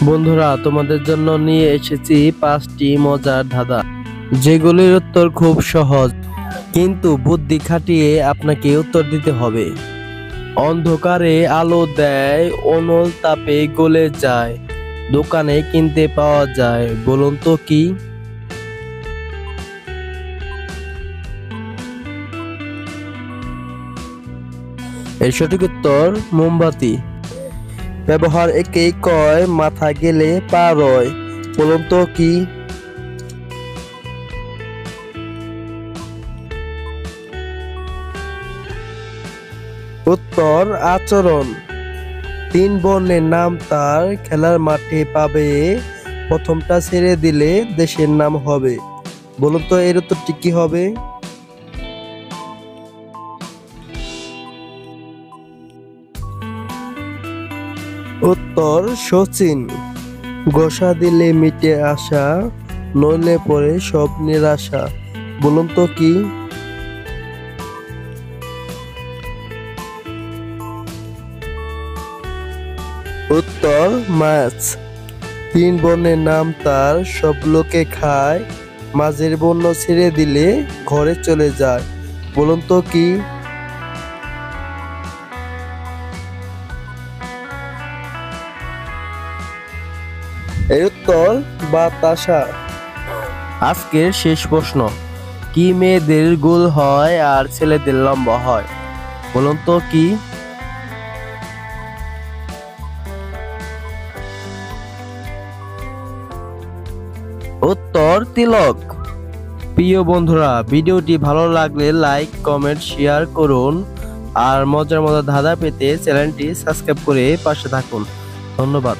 বন্ধুরা, তোমাদের জন্য নিয়ে এসেছি 5টি মজার ধাঁধা, যেগুলির উত্তর খুব সহজ, কিন্তু বুদ্ধি খাটিয়ে আপনাকে উত্তর দিতে হবে। অন্ধকারে আলো দেয়, অনল তাপে গলে যায়, দোকানে কিনতে পাওয়া যায়, বলুন তো কি? এর সঠিক উত্তর মোমবাতি। ব্যবহার একেই কয়, মাথা গেলে পা রয়, বলুন তো কি? উত্তর আচরণ। 3 বর্ণের নাম তার, খেলার মাঠে পাবে, প্রথমটা ছেড়ে দিলে দেশের নাম হবে, বলুন তো এর উত্তরটি কি হবে? উত্তর শচীন। ঘষা দিলে মিটে আসা, নইলে পরে সব নিরাশা, বলুন তো কি? উত্তর মাছ। 3 বর্ণের নাম তার, সব লোকে খায়, মাঝের বর্ণ ছেড়ে দিলে ঘরে চলে যায়, বলুন তো কি? এর উত্তর বাতাসা। আজকের শেষ প্রশ্ন, কি মেয়েদের গোল হয় আর ছেলেদের লম্বা হয়, বলুন তো কি? উত্তর তিলক। প্রিয় বন্ধুরা, ভিডিওটি ভালো লাগলে লাইক, কমেন্ট, শেয়ার করুন। আর মজার মজার ধাঁধা পেতে চ্যানেলটি সাবস্ক্রাইব করে পাশে থাকুন। ধন্যবাদ।